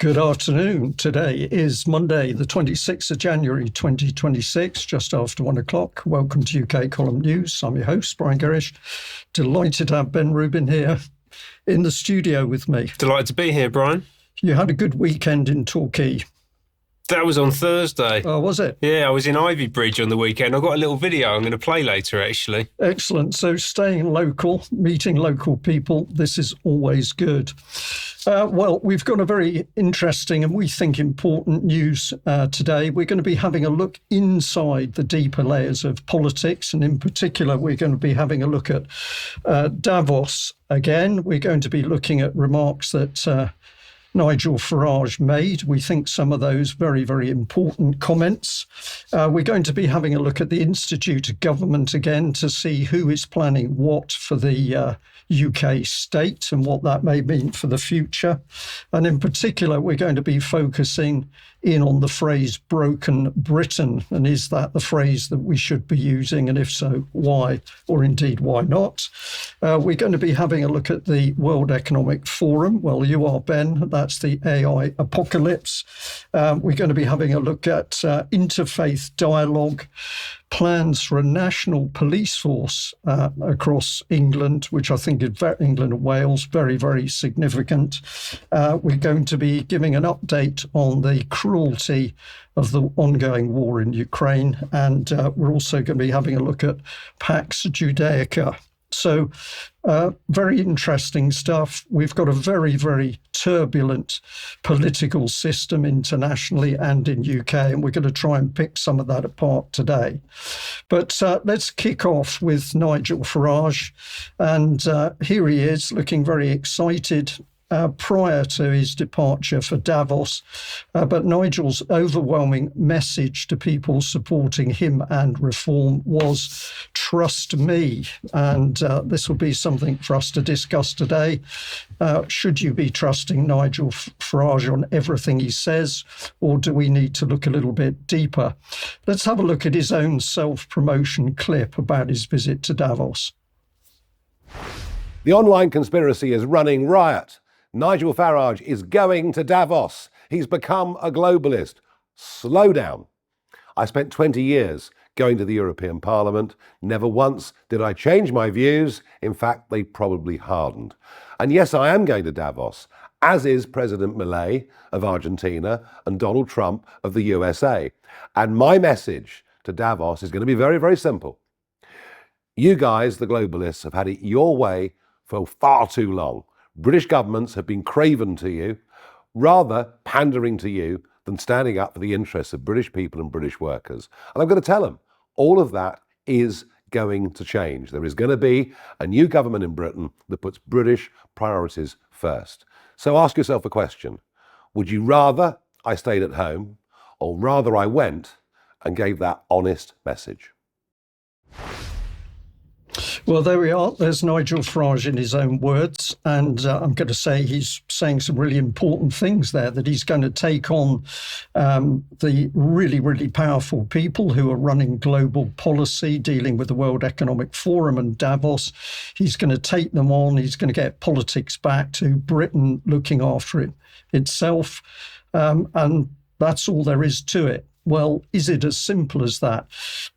Good afternoon. Today is Monday, the 26th of January, 2026, just after 1 o'clock. Welcome to UK Column News. I'm your host, Brian Gerrish. Delighted to have Ben Rubin here in the studio with me. Delighted to be here, Brian. You had a good weekend in Torquay. That was on Thursday. Oh, was it? Yeah, I was in Ivy Bridge on the weekend. I've got a little video I'm going to play later, actually. Excellent. So staying local, meeting local people, this is always good. Well, we've got a very interesting and we think important news today. We're going to be having a look inside the deeper layers of politics. And in particular, we're going to be having a look at Davos again. We're going to be looking at remarks that Nigel Farage made. We think some of those very, very important comments. We're going to be having a look at the Institute of Government again to see who is planning what for the UK state and what that may mean for the future. And in particular, we're going to be focusing in on the phrase broken Britain. And is that the phrase that we should be using? And if so, why? Or indeed, why not? We're going to be having a look at the World Economic Forum. Well, you are, Ben. That's the AI apocalypse. We're going to be having a look at interfaith dialogue, plans for a national police force across England, which I think is England and Wales, very, very significant. We're going to be giving an update on the cruelty of the ongoing war in Ukraine, and we're also going to be having a look at Pax Judaica. So very interesting stuff. We've got a very, very turbulent political system internationally and in UK, and we're going to try and pick some of that apart today. But let's kick off with Nigel Farage. And here he is, looking very excited prior to his departure for Davos. But Nigel's overwhelming message to people supporting him and reform was, trust me. And this will be something for us to discuss today. Should you be trusting Nigel Farage on everything he says, or do we need to look a little bit deeper? Let's have a look at his own self-promotion clip about his visit to Davos. The online conspiracy is running riot. Nigel Farage is going to Davos. He's become a globalist. Slow down. I spent 20 years going to the European Parliament. Never once did I change my views. In fact, they probably hardened. And yes, I am going to Davos, as is President Milei of Argentina and Donald Trump of the USA. And my message to Davos is going to be very, very simple. You guys, the globalists, have had it your way for far too long. British governments have been craven to you, rather pandering to you than standing up for the interests of British people and British workers. And I'm going to tell them, all of that is going to change. There is going to be a new government in Britain that puts British priorities first. So ask yourself a question. Would you rather I stayed at home, or rather I went and gave that honest message? Well, there we are. There's Nigel Farage in his own words. And I'm going to say he's saying some really important things there, that he's going to take on the really, really powerful people who are running global policy, dealing with the World Economic Forum and Davos. He's going to take them on. He's going to get politics back to Britain looking after it itself. And that's all there is to it. Well, is it as simple as that?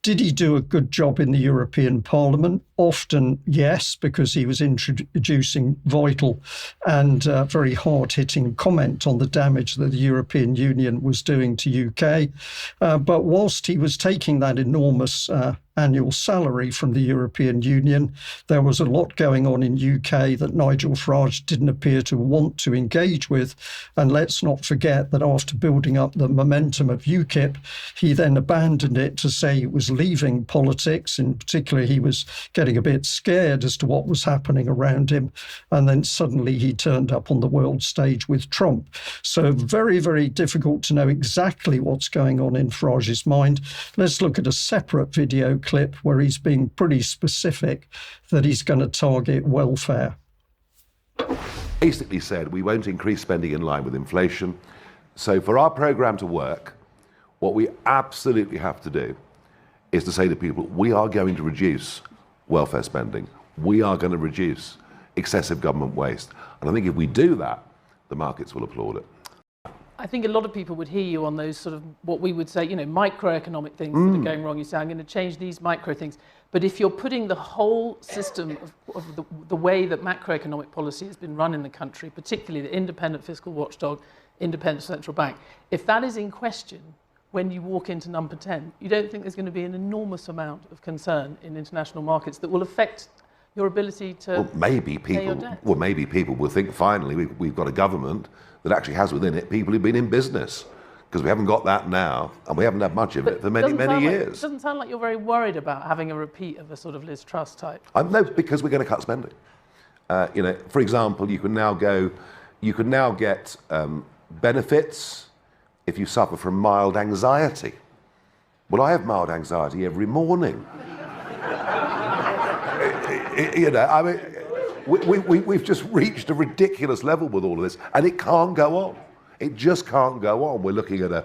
Did he do a good job in the European Parliament? Often, yes, because he was introducing vital and very hard-hitting comment on the damage that the European Union was doing to UK. But whilst he was taking that enormous annual salary from the European Union, there was a lot going on in UK that Nigel Farage didn't appear to want to engage with. And let's not forget that after building up the momentum of UKIP, he then abandoned it to say he was leaving politics. In particular, he was getting a bit scared as to what was happening around him. And then suddenly he turned up on the world stage with Trump. So very, very difficult to know exactly what's going on in Farage's mind. Let's look at a separate video clip where he's being pretty specific that he's going to target welfare. Basically said we won't increase spending in line with inflation. So for our programme to work, what we absolutely have to do is to say to people, we are going to reduce welfare spending. We are going to reduce excessive government waste. And I think if we do that, the markets will applaud it. I think a lot of people would hear you on those sort of what we would say, microeconomic things that are going wrong. You say, I'm going to change these micro things. But if you're putting the whole system of the way that macroeconomic policy has been run in the country, particularly the independent fiscal watchdog, independent central bank, if that is in question when you walk into number 10, you don't think there's going to be an enormous amount of concern in international markets that will affect your ability to pay your debt? Well, maybe people will think finally we've got a government that actually has within it people who've been in business, because we haven't got that now, and we haven't had much of it for many years. It doesn't sound like you're very worried about having a repeat of a sort of Liz Truss type. No, because we're going to cut spending. For example, you can now get benefits if you suffer from mild anxiety. Well, I have mild anxiety every morning. We've just reached a ridiculous level with all of this, and it can't go on. It just can't go on. We're looking at a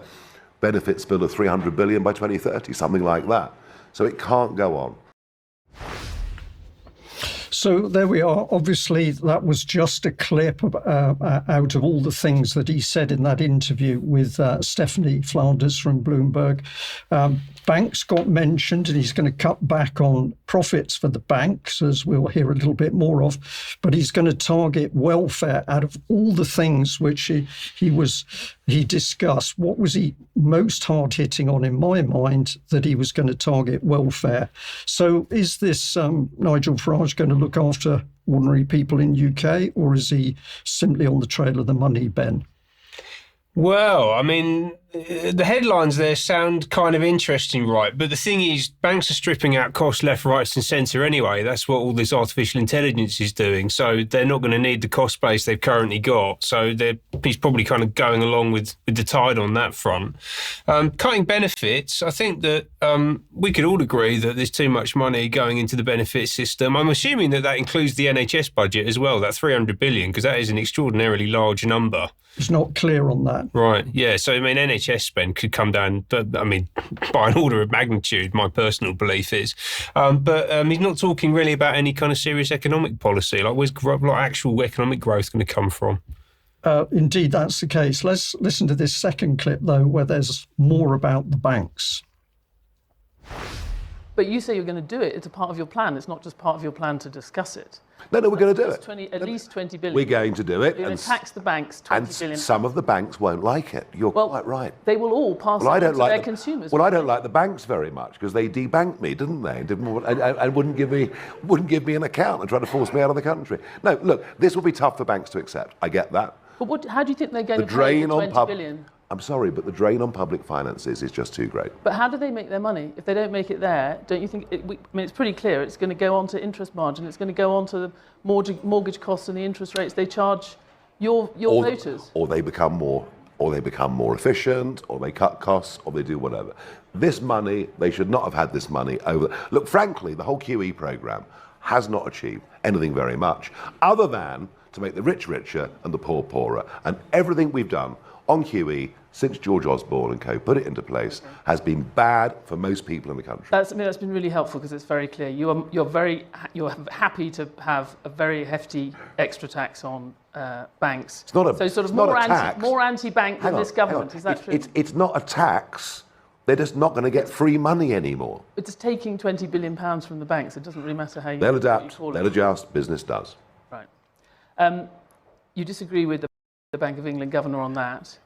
benefits bill of 300 billion by 2030, something like that. So it can't go on. So there we are. Obviously, that was just a clip out of all the things that he said in that interview with Stephanie Flanders from Bloomberg. Banks got mentioned, and he's going to cut back on profits for the banks, as we'll hear a little bit more of. But he's going to target welfare out of all the things which he discussed. What was he most hard hitting on, in my mind, that he was going to target welfare? So is this Nigel Farage going to look after ordinary people in UK, or is he simply on the trail of the money, Ben? Well, I mean, the headlines there sound kind of interesting, right? But the thing is, banks are stripping out costs left, right and centre anyway. That's what all this artificial intelligence is doing. So they're not going to need the cost base they've currently got. So he's probably kind of going along with the tide on that front. Cutting benefits, I think that we could all agree that there's too much money going into the benefit system. I'm assuming that includes the NHS budget as well, that 300 billion, because that is an extraordinarily large number. It's not clear on that. Right, yeah. So, I mean, NHS spend could come down, I mean, by an order of magnitude, my personal belief is. But he's not talking really about any kind of serious economic policy. Like, where's actual economic growth going to come from? Indeed, that's the case. Let's listen to this second clip, though, where there's more about the banks. But you say you're going to do it. It's a part of your plan. It's not just part of your plan to discuss it. No, we're going to do it. At least 20 billion. We're going to do it. You're going to tax the banks 20 billion. And some of the banks won't like it. You're quite right. They will all pass it on to their consumers. Well, I don't like the banks very much, because they debanked me, didn't they? And wouldn't give me an account and try to force me out of the country. No, look, this will be tough for banks to accept. I get that. But how do you think they're going to pay the 20 billion? I'm sorry, but the drain on public finances is just too great. But how do they make their money? If they don't make it there, don't you think... it's pretty clear. It's going to go on to interest margin. It's going to go on to the mortgage costs and the interest rates they charge your voters. Or they become more efficient, or they cut costs, or they do whatever. This money, they should not have had this money over... Look, frankly, the whole QE programme has not achieved anything very much, other than to make the rich richer and the poor poorer. And everything we've done on QE since George Osborne and co put it into place has been bad for most people in the country. That's been really helpful, because it's very clear. You're happy to have a very hefty extra tax on banks. It's not a more anti-bank than this government. Is that true? It's not a tax. They're just not going to get free money anymore. It's taking £20 billion from the banks. It doesn't really matter how you They'll adapt. They'll adjust. Business does. Right. You disagree with the Bank of England governor on that.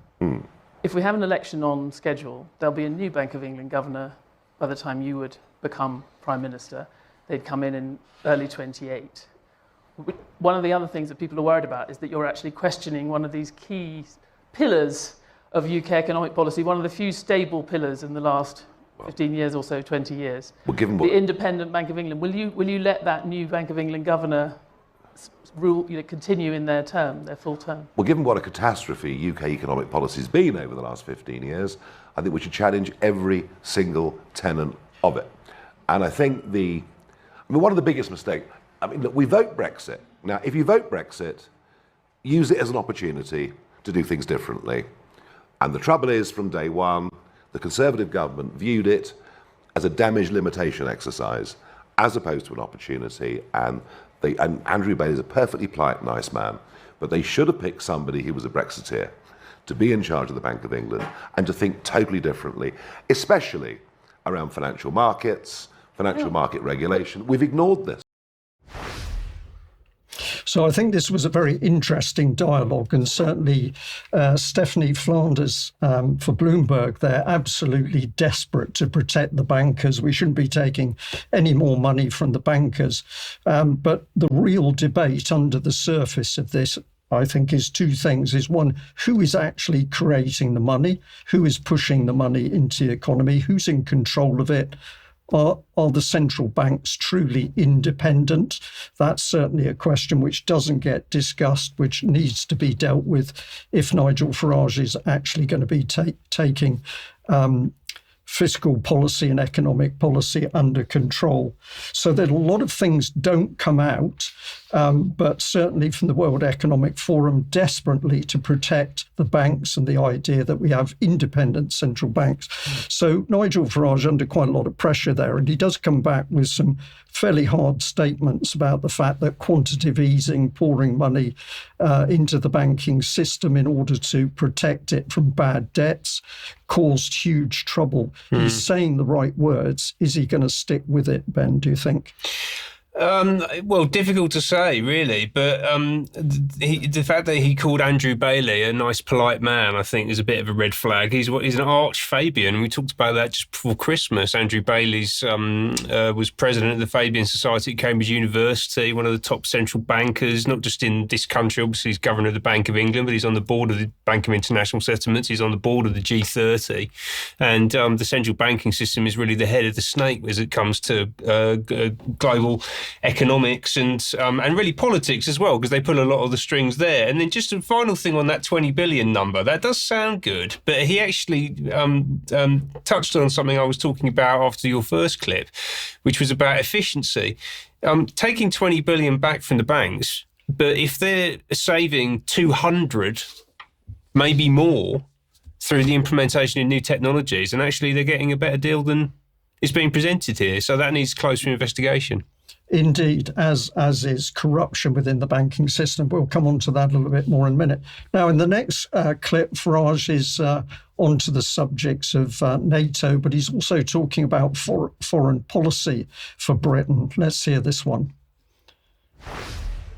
If we have an election on schedule, there'll be a new Bank of England governor by the time you would become Prime Minister. They'd come in early 28. One of the other things that people are worried about is that you're actually questioning one of these key pillars of UK economic policy, one of the few stable pillars in the last 15 years or so, 20 years. Well, given the independent Bank of England. Will you let that new Bank of England governor continue in their full term? Well, given what a catastrophe UK economic policy has been over the last 15 years, I think we should challenge every single tenet of it. And I think one of the biggest mistakes, look, we vote Brexit. Now, if you vote Brexit, use it as an opportunity to do things differently. And the trouble is, from day one, the Conservative government viewed it as a damage limitation exercise, as opposed to an opportunity. And Andrew Bailey is a perfectly polite, nice man, but they should have picked somebody who was a Brexiteer to be in charge of the Bank of England and to think totally differently, especially around financial markets, financial market regulation. We've ignored this. So I think this was a very interesting dialogue, and certainly Stephanie Flanders for Bloomberg, they're absolutely desperate to protect the bankers. We shouldn't be taking any more money from the bankers. But the real debate under the surface of this, I think, is two things. Is one, who is actually creating the money? Who is pushing the money into the economy? Who's in control of it? Are the central banks truly independent? That's certainly a question which doesn't get discussed, which needs to be dealt with if Nigel Farage is actually going to be taking fiscal policy and economic policy under control. So that a lot of things don't come out, but certainly from the World Economic Forum, desperately to protect the banks and the idea that we have independent central banks. So Nigel Farage under quite a lot of pressure there, and he does come back with some fairly hard statements about the fact that quantitative easing, pouring money into the banking system in order to protect it from bad debts, caused huge trouble. He's saying the right words. Is he going to stick with it, Ben, do you think? Well, difficult to say, really. But the fact that he called Andrew Bailey a nice, polite man, I think, is a bit of a red flag. He's an arch Fabian. We talked about that just before Christmas. Andrew Bailey's was president of the Fabian Society at Cambridge University, one of the top central bankers, not just in this country. Obviously, he's governor of the Bank of England, but he's on the board of the Bank of International Settlements. He's on the board of the G30. And the central banking system is really the head of the snake as it comes to global economics and really politics as well, because they pull a lot of the strings there. And then just a final thing on that 20 billion number, that does sound good, but he actually touched on something I was talking about after your first clip, which was about efficiency. Taking 20 billion back from the banks, but if they're saving 200, maybe more, through the implementation of new technologies, and actually they're getting a better deal than is being presented here. So that needs closer investigation. Indeed, as is corruption within the banking system. We'll come on to that a little bit more in a minute. Now, in the next clip, Farage is onto the subjects of NATO, but he's also talking about foreign policy for Britain. Let's hear this one.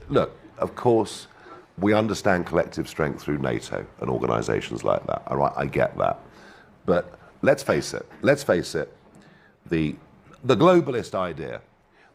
Look, of course, we understand collective strength through NATO and organisations like that. All right, I get that. But let's face it, the globalist idea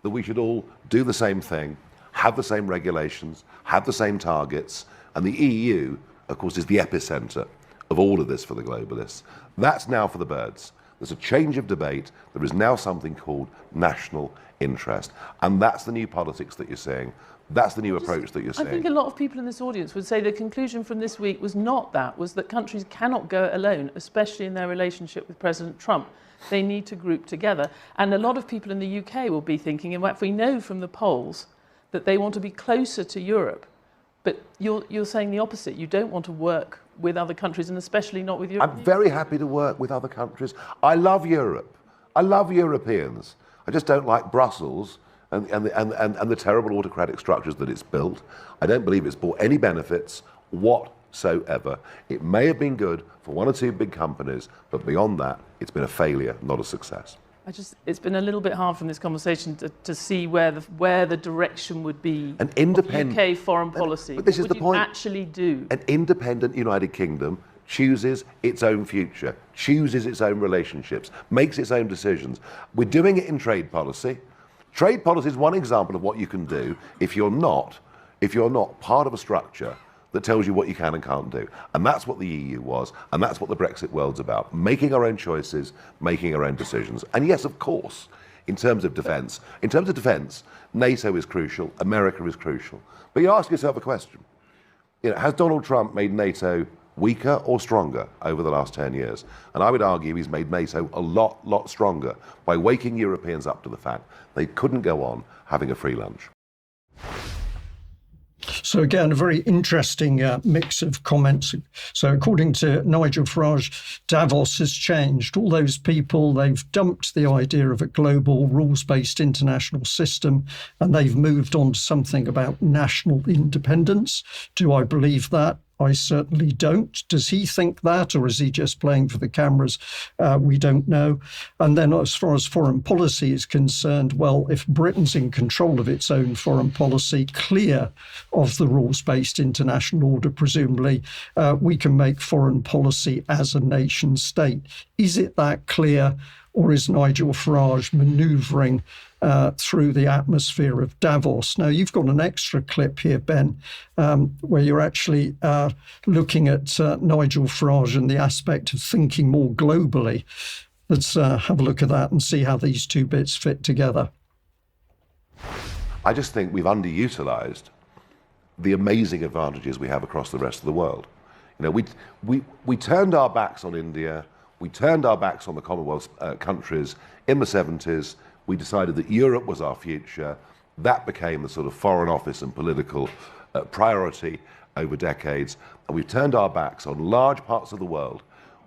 that we should all do the same thing, have the same regulations, have the same targets, and the EU, of course, is the epicenter of all of this for the globalists. That's now for the birds. There's a change of debate. There is now something called national interest. And that's the new politics that you're seeing. That's the new approach that you're seeing. I think a lot of people in this audience would say the conclusion from this week was that countries cannot go it alone, especially in their relationship with President Trump. They need to group together. And a lot of people in the UK will be thinking, in fact, we know from the polls that they want to be closer to Europe. But you're saying the opposite. You don't want to work with other countries, and especially not with Europe. I'm very happy to work with other countries. I love Europe. I love Europeans. I just don't like Brussels and the terrible autocratic structures that it's built. I don't believe it's brought any benefits whatsoever. It may have been good for one or two big companies, but beyond that, it's been a failure, not a success. It's been a little bit hard from this conversation to see where the direction would be. An independent UK foreign policy. But this is the point. Actually do an independent United Kingdom chooses its own future, chooses its own relationships, makes its own decisions. We're doing it in trade policy. Trade policy is one example of what you can do if you're not part of a structure that tells you what you can and can't do. And that's what the EU was, and that's what the Brexit world's about. Making our own choices, making our own decisions. And yes, of course, in terms of defence, NATO is crucial, America is crucial. But you ask yourself a question. Has Donald Trump made NATO weaker or stronger over the last 10 years? And I would argue he's made NATO a lot stronger by waking Europeans up to the fact they couldn't go on having a free lunch. So again, a very interesting mix of comments. So according to Nigel Farage, Davos has changed. All those people, they've dumped the idea of a global rules-based international system, and they've moved on to something about national independence. Do I believe that? I certainly don't. Does he think that, or is he just playing for the cameras? We don't know. And then as far as foreign policy is concerned, well, if Britain's in control of its own foreign policy, clear of the rules-based international order, presumably, we can make foreign policy as a nation state. Is it that clear, or is Nigel Farage manoeuvring through the atmosphere of Davos? Now, you've got an extra clip here, Ben, where you're actually looking at Nigel Farage and the aspect of thinking more globally. Let's have a look at that and see how these two bits fit together. I just think we've underutilised the amazing advantages we have across the rest of the world. You know, we turned our backs on India, we turned our backs on the Commonwealth countries in the 70s. We decided that Europe was our future. That became the sort of foreign office and political priority over decades. And we've turned our backs on large parts of the world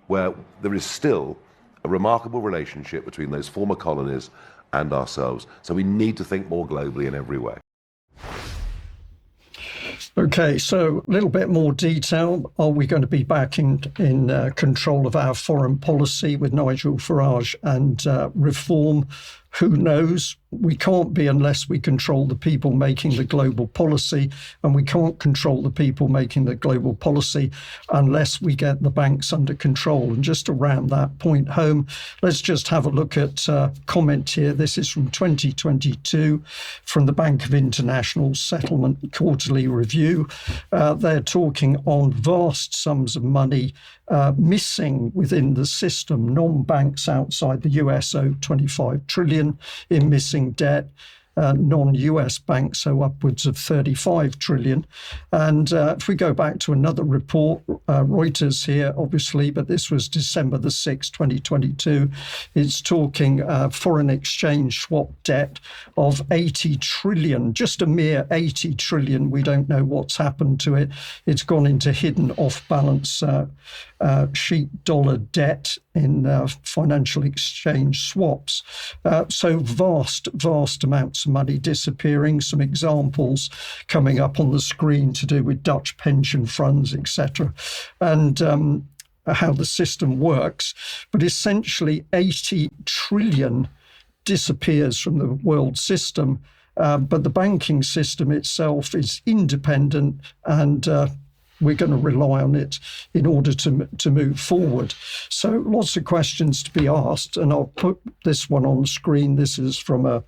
where there is still a remarkable relationship between those former colonies and ourselves. So we need to think more globally in every way. Okay, so a little bit more detail. Are we going to be back in control of our foreign policy with Nigel Farage and reform? Who knows? We can't be unless we control the people making the global policy, and we can't control the people making the global policy unless we get the banks under control. And just to round that point home, let's just have a look at a comment here. This is from 2022 from the Bank of International Settlement Quarterly Review. They're talking on vast sums of money missing within the system. Non-banks outside the US owe 25 trillion in missing debt. Non-US banks, so upwards of 35 trillion. And if we go back to another report, Reuters here, obviously, but this was December the 6th, 2022, it's talking foreign exchange swap debt of 80 trillion, just a mere 80 trillion. We don't know what's happened to it. It's gone into hidden off-balance sheet dollar debt in financial exchange swaps. So vast amounts of money disappearing. Some examples coming up on the screen to do with Dutch pension funds, etc. And how the system works. But essentially 80 trillion disappears from the world system. But the banking system itself is independent, and we're going to rely on it in order to move forward. So lots of questions to be asked, and I'll put this one on the screen. This is from a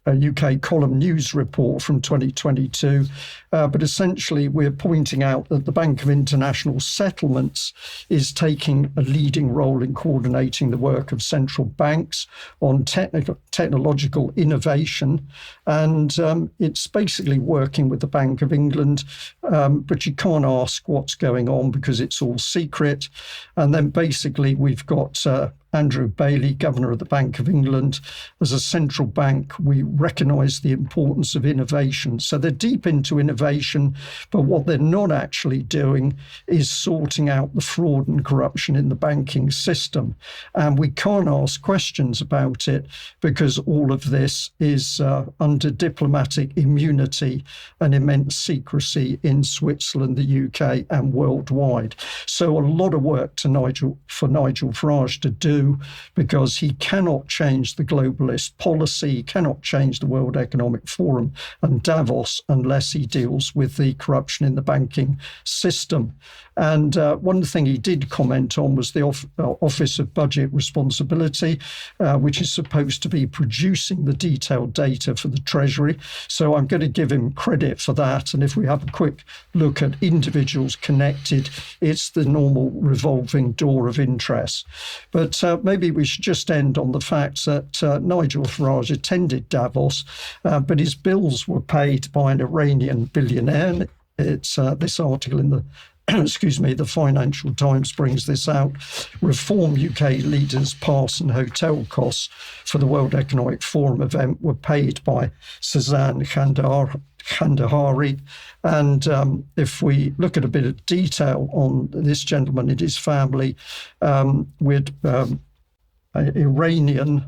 UK column news report from 2022. But essentially, we're pointing out that the Bank of International Settlements is taking a leading role in coordinating the work of central banks on technological innovation. And it's basically working with the Bank of England, but you can't ask what's going on because it's all secret. And then basically, we've got Andrew Bailey, Governor of the Bank of England. As a central bank, we recognise the importance of innovation. So they're deep into innovation, but what they're not actually doing is sorting out the fraud and corruption in the banking system. And we can't ask questions about it because all of this is under diplomatic immunity and immense secrecy in Switzerland, the UK, and worldwide. So a lot of work for Nigel Farage to do, because he cannot change the globalist policy, he cannot change the World Economic Forum and Davos unless he deals with the corruption in the banking system. And one thing he did comment on was the Office of Budget Responsibility, which is supposed to be producing the detailed data for the Treasury. So I'm going to give him credit for that. And if we have a quick look at individuals connected, it's the normal revolving door of interest. But maybe we should just end on the fact that Nigel Farage attended Davos, but his bills were paid by an Iranian billionaire. It's this article in the the Financial Times brings this out. Reform UK leaders' pass and hotel costs for the World Economic Forum event were paid by Suzanne Khandahari. And if we look at a bit of detail on this gentleman and his family, with Iranian,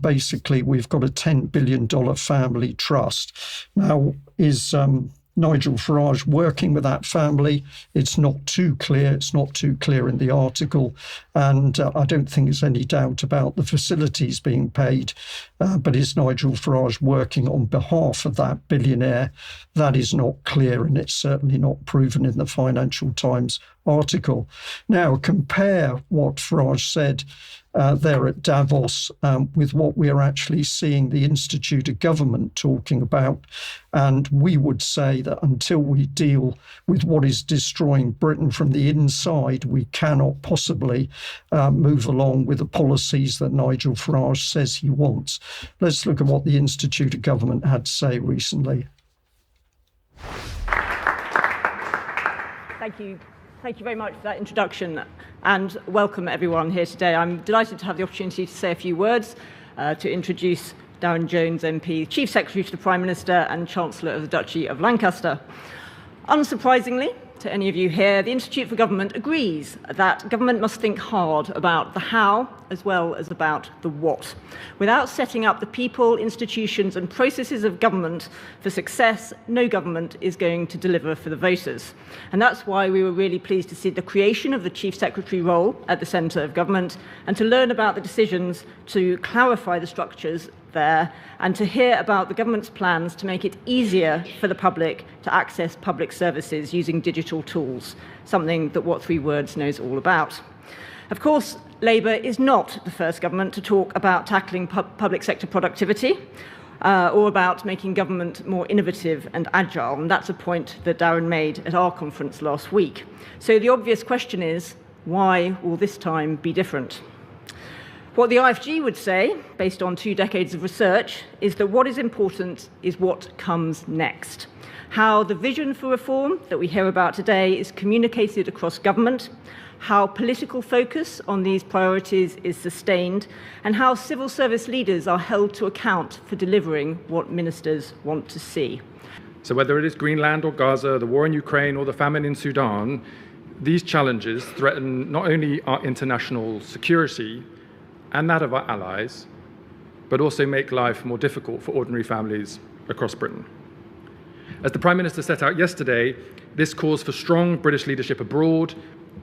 basically we've got a $10 billion family trust. Now, his Nigel Farage working with that family? It's not too clear. It's not too clear in the article. And I don't think there's any doubt about the facilities being paid. But is Nigel Farage working on behalf of that billionaire? That is not clear, and it's certainly not proven in the Financial Times article. Now, compare what Farage said there at Davos with what we are actually seeing the Institute of Government talking about. And we would say that until we deal with what is destroying Britain from the inside, we cannot possibly move along with the policies that Nigel Farage says he wants. Let's look at what the Institute of Government had to say recently. Thank you. Thank you very much for that introduction, and welcome everyone here today. I'm delighted to have the opportunity to say a few words to introduce Darren Jones MP, Chief Secretary to the Prime Minister and Chancellor of the Duchy of Lancaster. Unsurprisingly, to any of you here, the Institute for Government agrees that government must think hard about the how as well as about the what. Without setting up the people, institutions and processes of government for success, no government is going to deliver for the voters. And that's why we were really pleased to see the creation of the Chief Secretary role at the centre of government and to learn about the decisions to clarify the structures there and to hear about the government's plans to make it easier for the public to access public services using digital tools, something that What Three Words knows all about. Of course, Labour is not the first government to talk about tackling public sector productivity or about making government more innovative and agile, and that's a point that Darren made at our conference last week. So the obvious question is, why will this time be different? What the IFG would say, based on 2 decades of research, is that what is important is what comes next. How the vision for reform that we hear about today is communicated across government, how political focus on these priorities is sustained, and how civil service leaders are held to account for delivering what ministers want to see. So whether it is Greenland or Gaza, the war in Ukraine or the famine in Sudan, these challenges threaten not only our international security and that of our allies, but also make life more difficult for ordinary families across Britain. As the Prime Minister set out yesterday, this calls for strong British leadership abroad,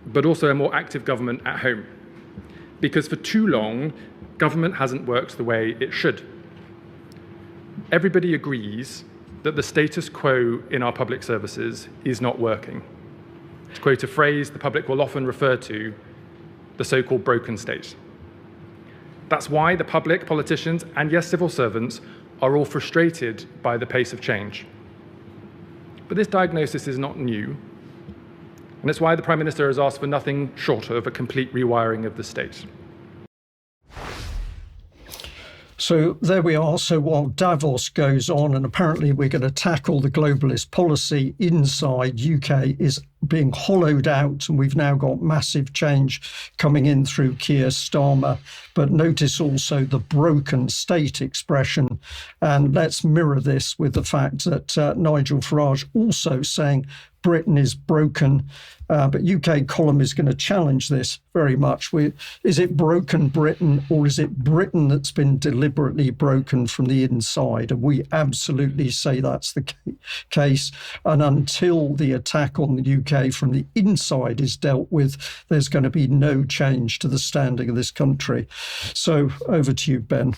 but also a more active government at home. Because for too long, government hasn't worked the way it should. Everybody agrees that the status quo in our public services is not working. To quote a phrase the public will often refer to, the so-called broken state. That's why the public, politicians, and yes, civil servants are all frustrated by the pace of change. But this diagnosis is not new, and it's why the Prime Minister has asked for nothing short of a complete rewiring of the state. So there we are. So while Davos goes on, and apparently we're going to tackle the globalist policy inside, UK is being hollowed out, and we've now got massive change coming in through Keir Starmer. But notice also the broken state expression. And let's mirror this with the fact that Nigel Farage also saying Britain is broken. But UK column is going to challenge this very much. Is it broken Britain, or is it Britain that's been deliberately broken from the inside? And we absolutely say that's the case. And until the attack on the UK from the inside is dealt with, there's going to be no change to the standing of this country. So over to you, Ben.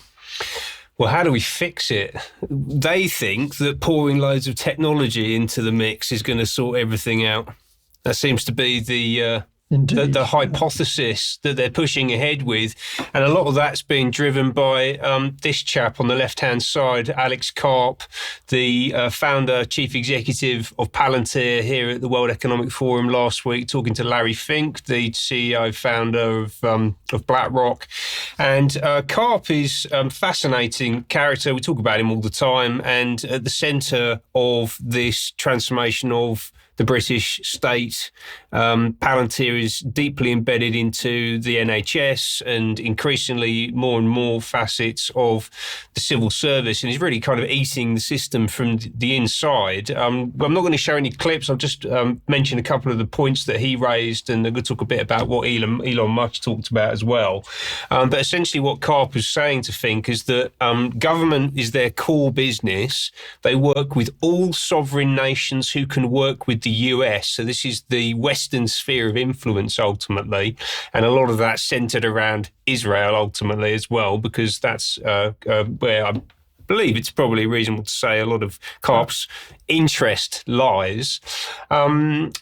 Well, how do we fix it? They think that pouring loads of technology into the mix is going to sort everything out. That seems to be the hypothesis that they're pushing ahead with. And a lot of that's being driven by this chap on the left-hand side, Alex Karp, the founder, chief executive of Palantir here at the World Economic Forum last week, talking to Larry Fink, the CEO, founder of BlackRock. And Karp is a fascinating character. We talk about him all the time. And at the centre of this transformation of the British state. Palantir is deeply embedded into the NHS and increasingly more and more facets of the civil service, and is really kind of eating the system from the inside. I'm not going to show any clips. I'll just mention a couple of the points that he raised, and I'm going to talk a bit about what Elon Musk talked about as well. But essentially what Karp was saying to Fink is that government is their core business. They work with all sovereign nations who can work with the US. So this is the Western sphere of influence ultimately. And a lot of that centered around Israel ultimately as well, because that's where I believe it's probably reasonable to say a lot of Karp's interest lies.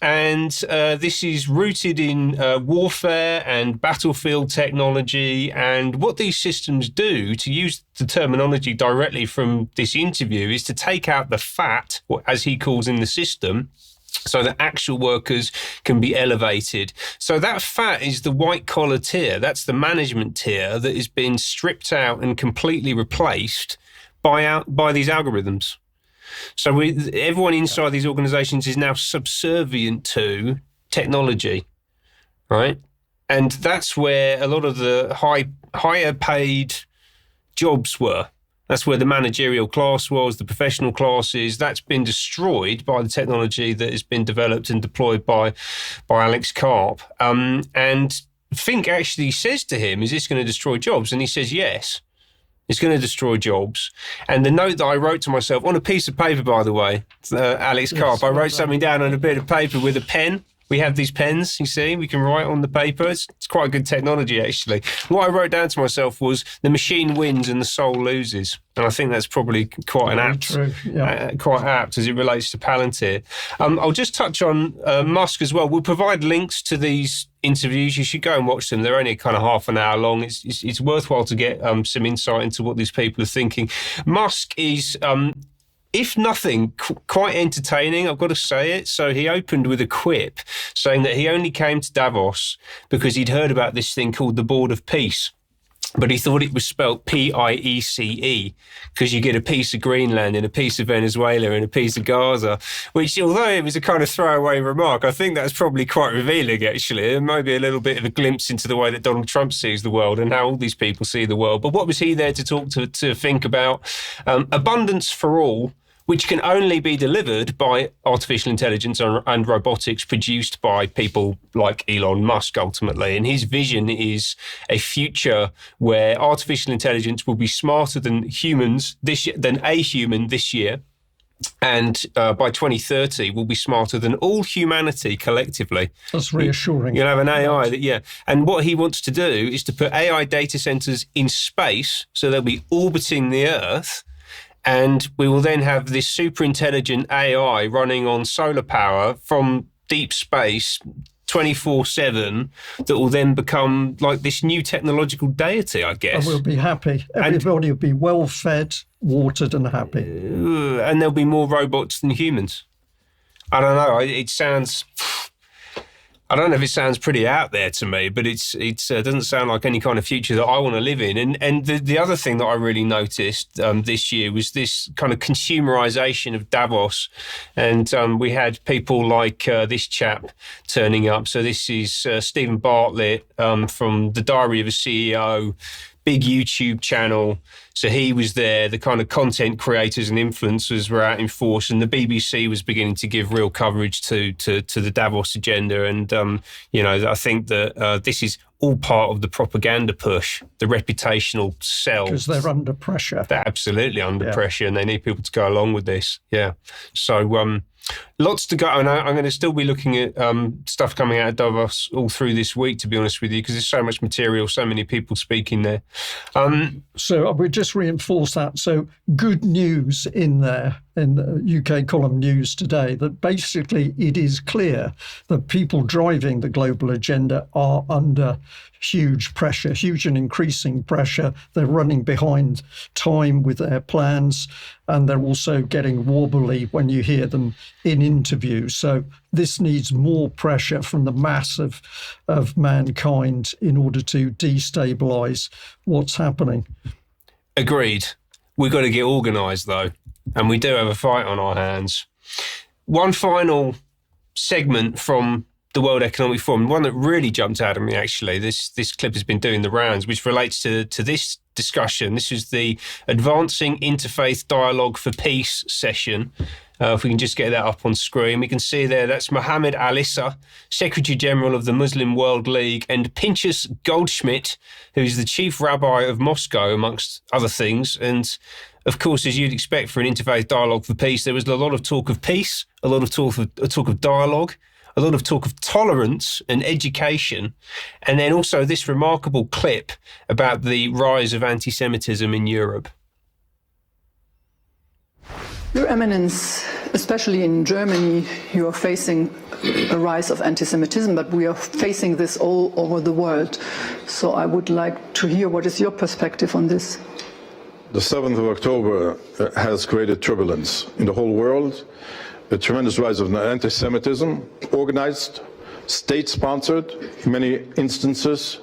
This is rooted in warfare and battlefield technology. And what these systems do, to use the terminology directly from this interview, is to take out the fat, as he calls in the system, so that actual workers can be elevated. So that fat is the white collar tier. That's the management tier that has been stripped out and completely replaced by these algorithms. So everyone inside these organizations is now subservient to technology, right? And that's where a lot of the higher paid jobs were. That's where the managerial class was, the professional classes. That's been destroyed by the technology that has been developed and deployed by Alex Karp. And Fink actually says to him, is this going to destroy jobs? And he says, yes. It's going to destroy jobs. And the note that I wrote to myself on a piece of paper, by the way, Alex Karp, I wrote something down on a bit of paper with a pen. We have these pens, you see, we can write on the paper. It's quite a good technology, actually. What I wrote down to myself was, the machine wins and the soul loses. And I think that's probably quite apt as it relates to Palantir. I'll just touch on Musk as well. We'll provide links to these interviews. You should go and watch them. They're only kind of half an hour long. It's worthwhile to get some insight into what these people are thinking. Musk is... if nothing, quite entertaining, I've got to say it. So he opened with a quip saying that he only came to Davos because he'd heard about this thing called the Board of Peace. But he thought it was spelt Piece, because you get a piece of Greenland and a piece of Venezuela and a piece of Gaza, which, although it was a kind of throwaway remark, I think that's probably quite revealing, actually, and maybe a little bit of a glimpse into the way that Donald Trump sees the world and how all these people see the world. But what was he there to talk to think about? Abundance for all, which can only be delivered by artificial intelligence and robotics produced by people like Elon Musk, ultimately. And his vision is a future where artificial intelligence will be smarter than humans than a human this year. And by 2030, will be smarter than all humanity collectively. That's reassuring. You'll have an AI and what he wants to do is to put AI data centers in space, so they'll be orbiting the Earth. And we will then have this super intelligent AI running on solar power from deep space 24/7 that will then become like this new technological deity, I guess. And we'll be happy. Everybody will be well fed, watered and happy. And there'll be more robots than humans. I don't know. It sounds... I don't know if it sounds pretty out there to me, but it doesn't sound like any kind of future that I want to live in. And the other thing that I really noticed this year was this kind of consumerization of Davos. And we had people like this chap turning up. So this is Stephen Bartlett from The Diary of a CEO, big YouTube channel. So he was there. The kind of content creators and influencers were out in force, and the BBC was beginning to give real coverage to the Davos agenda. And I think that this is all part of the propaganda push, the reputational sell. Because they're under pressure. They're absolutely under pressure, and they need people to go along with this. Yeah. So lots to go. And I'm going to still be looking at stuff coming out of Davos all through this week, to be honest with you, because there's so much material, so many people speaking there. So I would just reinforce that. So good news in there, in the UK column news today, that basically it is clear that people driving the global agenda are under huge pressure, huge and increasing pressure. They're running behind time with their plans, and they're also getting wobbly when you hear them in interviews. So this needs more pressure from the mass of mankind in order to destabilise what's happening. Agreed. We've got to get organised, though, and we do have a fight on our hands. One final segment from the World Economic Forum, one that really jumped out at me, actually. This clip has been doing the rounds, which relates to this discussion. This is the Advancing Interfaith Dialogue for Peace session. If we can just get that up on screen, we can see there that's Mohammed Al-Issa, Secretary General of the Muslim World League, and Pinchas Goldschmidt, who's the Chief Rabbi of Moscow, amongst other things. And of course, as you'd expect for an interfaith dialogue for peace, there was a lot of talk of peace, a lot of talk of dialogue, a lot of talk of tolerance and education, and then also this remarkable clip about the rise of anti-Semitism in Europe. Your Eminence, especially in Germany, you are facing a rise of anti-Semitism, but we are facing this all over the world. So I would like to hear what is your perspective on this. The 7th of October has created turbulence in the whole world, a tremendous rise of anti-Semitism, organized, state-sponsored, in many instances,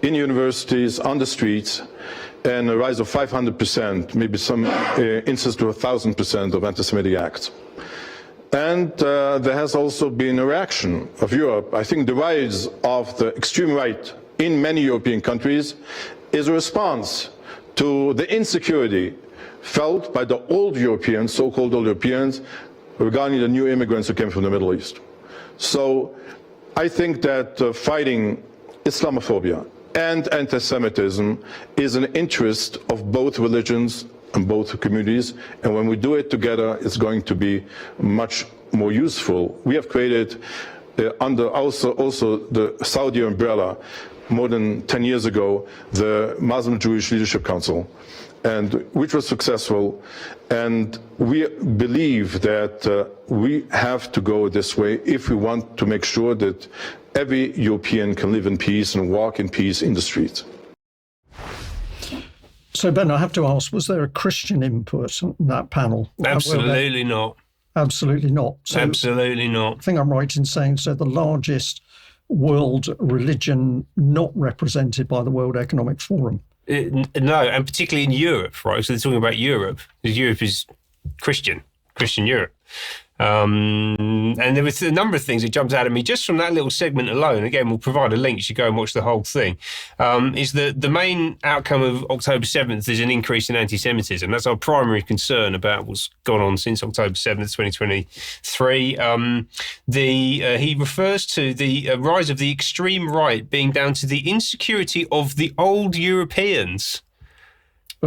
in universities, on the streets, and a rise of 500%, maybe some instances to 1,000% of anti-Semitic acts. And there has also been a reaction of Europe. I think the rise of the extreme right in many European countries is a response to the insecurity felt by the old Europeans, so-called old Europeans, regarding the new immigrants who came from the Middle East. So I think that fighting Islamophobia and anti-Semitism is an interest of both religions and both communities, and when we do it together, it's going to be much more useful. We have created, under also the Saudi umbrella, more than 10 years ago, the Muslim Jewish Leadership Council, and which was successful. And we believe that we have to go this way if we want to make sure that every European can live in peace and walk in peace in the streets. So, Ben, I have to ask, was there a Christian input in that panel? Absolutely not. Absolutely not. So absolutely not. I think I'm right in saying so. The largest world religion not represented by the World Economic Forum. No, and particularly in Europe, right? So they're talking about Europe, because Europe is Christian Europe. And there was a number of things that jumped out at me just from that little segment alone. Again, we'll provide a link. You should go and watch the whole thing. Is that the main outcome of October 7th is an increase in anti-Semitism. That's our primary concern about what's gone on since October 7th, 2023. He refers to the rise of the extreme right being down to the insecurity of the old Europeans.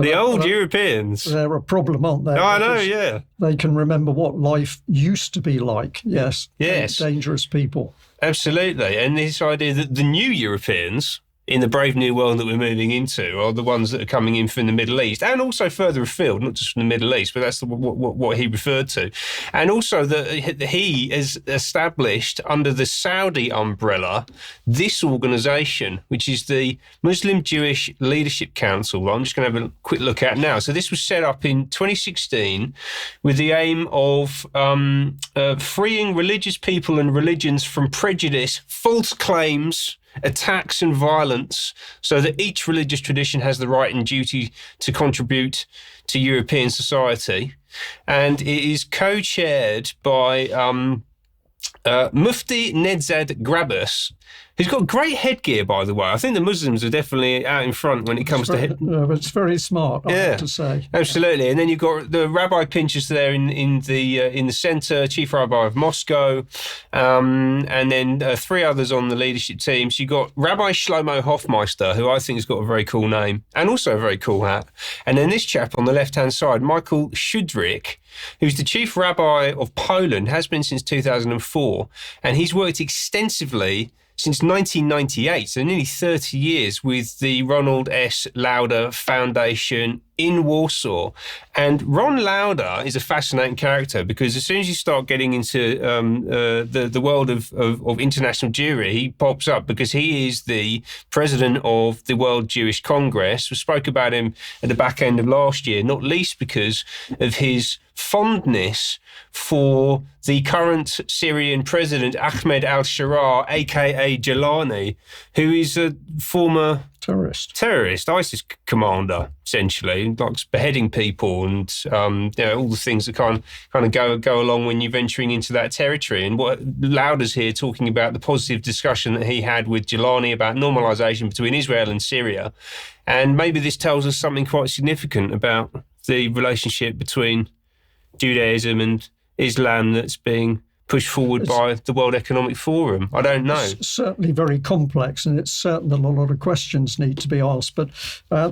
Europeans. They're a problem, aren't they? Oh, I know, yeah. They can remember what life used to be like. Yes. Dangerous people. Absolutely. And this idea that the new Europeans in the brave new world that we're moving into are the ones that are coming in from the Middle East and also further afield, not just from the Middle East, but that's what he referred to. And also that he has established under the Saudi umbrella this organisation, which is the Muslim Jewish Leadership Council. I'm just going to have a quick look at now. So this was set up in 2016 with the aim of freeing religious people and religions from prejudice, false claims, attacks and violence, so that each religious tradition has the right and duty to contribute to European society. And it is co-chaired by Mufti Nedzad Grabus, who's got great headgear, by the way. I think the Muslims are definitely out in front when it comes to head. It's very smart, I have to say. Absolutely. And then you've got the Rabbi Pinchas there in the centre, Chief Rabbi of Moscow, and then three others on the leadership team. So you've got Rabbi Shlomo Hofmeister, who I think has got a very cool name and also a very cool hat. And then this chap on the left-hand side, Michael Shudrik, who's the Chief Rabbi of Poland, has been since 2004, and he's worked extensively since 1998, so nearly 30 years, with the Ronald S. Lauder Foundation in Warsaw. And Ron Lauder is a fascinating character because as soon as you start getting into the world of international Jewry, he pops up because he is the president of the World Jewish Congress. We spoke about him at the back end of last year, not least because of his fondness for the current Syrian president, Ahmed al-Sharaa, a.k.a. Jalani, who is a former Terrorist, ISIS commander, essentially, likes beheading people and all the things that kind of go along when you're venturing into that territory. And what Lauder's here talking about the positive discussion that he had with Jelani about normalisation between Israel and Syria. And maybe this tells us something quite significant about the relationship between Judaism and Islam that's being pushed forward by the World Economic Forum. I don't know. It's certainly very complex, and it's certain that a lot of questions need to be asked. But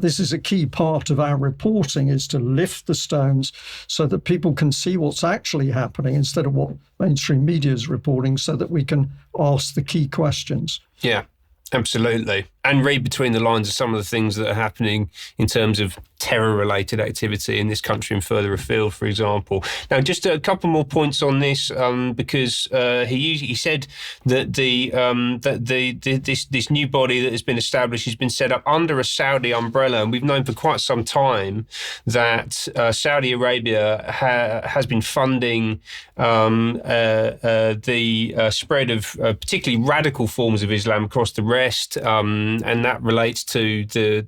this is a key part of our reporting, is to lift the stones so that people can see what's actually happening instead of what mainstream media is reporting, so that we can ask the key questions. Yeah, absolutely. And read between the lines of some of the things that are happening in terms of terror-related activity in this country and further afield, for example. Now, just a couple more points on this, because he said that this new body that has been established has been set up under a Saudi umbrella, and we've known for quite some time that Saudi Arabia has been funding the spread of particularly radical forms of Islam across the rest. And that relates to the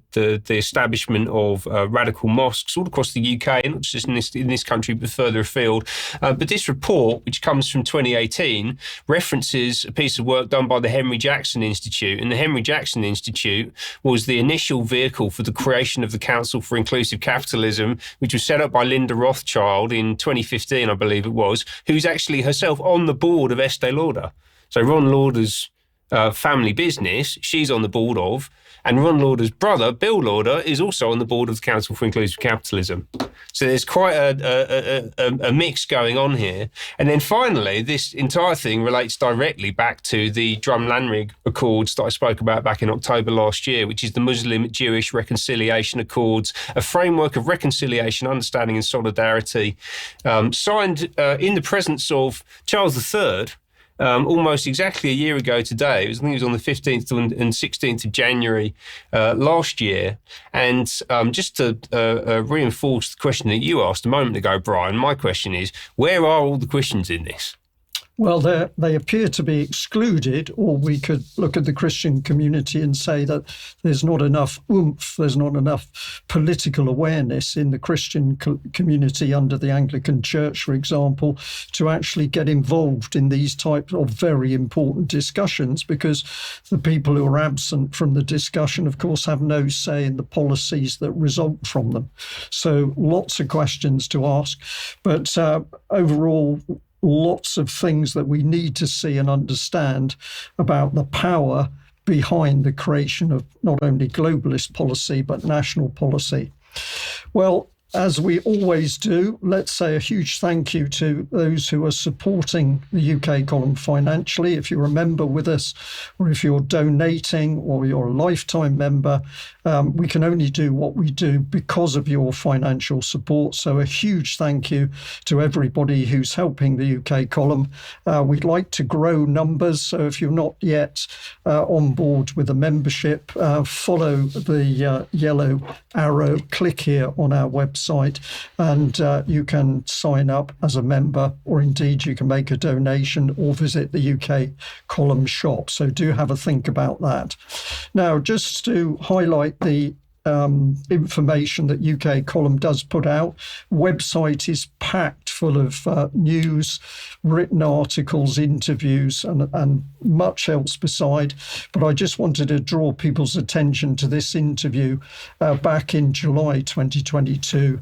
establishment of radical mosques all across the UK, not just in this country, but further afield. But this report, which comes from 2018, references a piece of work done by the Henry Jackson Institute. And the Henry Jackson Institute was the initial vehicle for the creation of the Council for Inclusive Capitalism, which was set up by Linda Rothschild in 2015, I believe it was, who's actually herself on the board of Estee Lauder. So Ron Lauder's family business, she's on the board of, and Ron Lauder's brother, Bill Lauder, is also on the board of the Council for Inclusive Capitalism. So there's quite a mix going on here. And then finally, this entire thing relates directly back to the Drumlanrig Accords that I spoke about back in October last year, which is the Muslim-Jewish Reconciliation Accords, a framework of reconciliation, understanding and solidarity, signed in the presence of Charles III, almost exactly a year ago today. I think it was on the 15th and 16th of January last year. And just to reinforce the question that you asked a moment ago, Brian, my question is, where are all the Christians in this? Well, they appear to be excluded, or we could look at the Christian community and say that there's not enough oomph, there's not enough political awareness in the Christian community under the Anglican Church, for example, to actually get involved in these types of very important discussions, because the people who are absent from the discussion, of course, have no say in the policies that result from them. So lots of questions to ask. But overall, lots of things that we need to see and understand about the power behind the creation of not only globalist policy, but national policy. Well, as we always do, let's say a huge thank you to those who are supporting the UK column financially. If you're a member with us, or if you're donating, or you're a lifetime member, we can only do what we do because of your financial support. So a huge thank you to everybody who's helping the UK column. We'd like to grow numbers. So if you're not yet on board with a membership, follow the yellow arrow, click here on our website, and you can sign up as a member, or indeed you can make a donation or visit the UK column shop. So do have a think about that. Now, just to highlight the information that UK column does put out, website is packed full of news, written articles, interviews, and much else beside. But I just wanted to draw people's attention to this interview back in July 2022,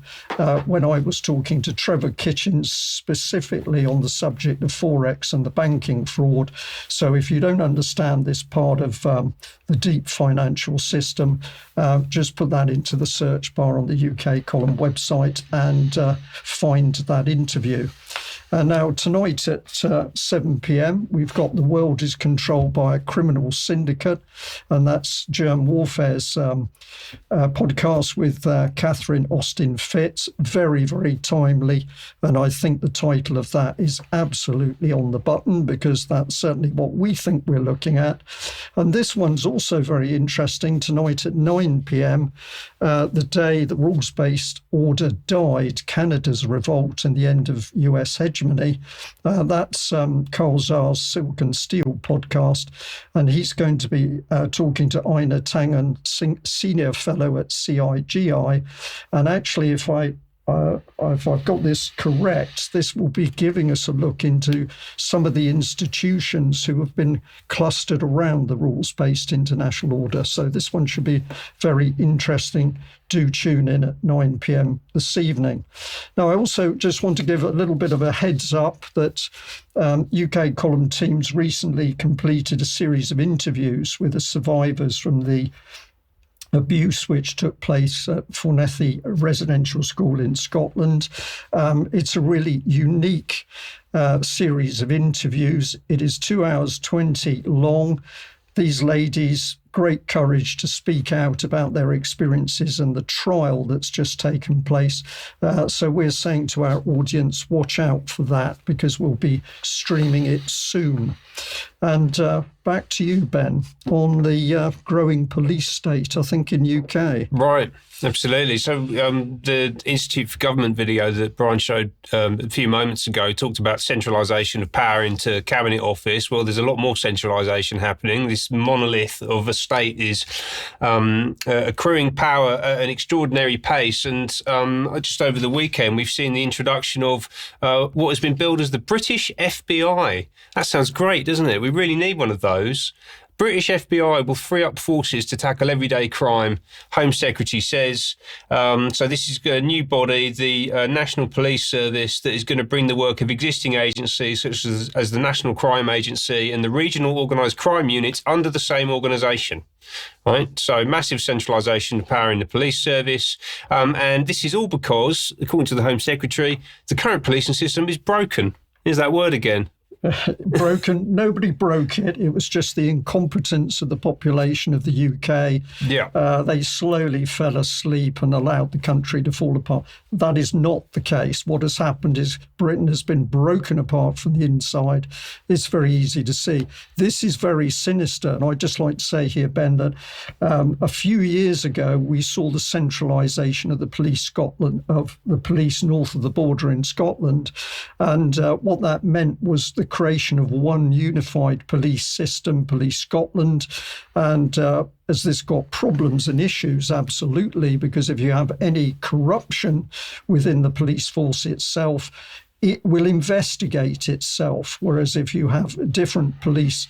when I was talking to Trevor Kitchens specifically on the subject of Forex and the banking fraud. So if you don't understand this part of the deep financial system, just put that into the search bar on the UK column website and find that interview. Now, tonight at 7 p.m, we've got The World is Controlled by a Criminal Syndicate, and that's Germ Warfare's podcast with Catherine Austin Fitz. Very, very timely, and I think the title of that is absolutely on the button, because that's certainly what we think we're looking at. And this one's also very interesting. Tonight at 9 p.m, the day the rules-based order died, Canada's revolt and the end of US hegemony. hegemony. That's Carl Zaar's Silk and Steel podcast, and he's going to be talking to Ina Tangen, senior fellow at CIGI. And actually, if I've got this correct, this will be giving us a look into some of the institutions who have been clustered around the rules-based international order. So this one should be very interesting. Do tune in at 9 p.m. this evening. Now, I also just want to give a little bit of a heads up that UK column teams recently completed a series of interviews with the survivors from the abuse which took place at Fornethi Residential School in Scotland. It's a really unique series of interviews. It is 2 hours 20 long. These ladies, great courage to speak out about their experiences and the trial that's just taken place. So we're saying to our audience, watch out for that, because we'll be streaming it soon. And back to you, Ben, on the growing police state, I think, in UK. Right, absolutely. So the Institute for Government video that Brian showed a few moments ago talked about centralisation of power into Cabinet Office. Well, there's a lot more centralisation happening. This monolith of a state is accruing power at an extraordinary pace. And just over the weekend, we've seen the introduction of what has been billed as the British FBI. That sounds great, doesn't it? We really need one of those. British FBI will free up forces to tackle everyday crime, Home Secretary says. So this is a new body, the National Police Service, that is going to bring the work of existing agencies such as the National Crime Agency and the Regional Organised Crime Units under the same organisation. Right, so massive centralisation of power in the police service. And this is all because, according to the Home Secretary, the current policing system is broken. Here's that word again. Broken. Nobody broke it. It was just the incompetence of the population of the UK. Yeah. They slowly fell asleep and allowed the country to fall apart. That is not the case. What has happened is Britain has been broken apart from the inside. It's very easy to see. This is very sinister. And I'd just like to say here, Ben, that a few years ago, we saw the centralisation of the police north of the border in Scotland. And what that meant was the creation of one unified police system, Police Scotland. And has this got problems and issues? Absolutely, because if you have any corruption within the police force itself, it will investigate itself. Whereas if you have different police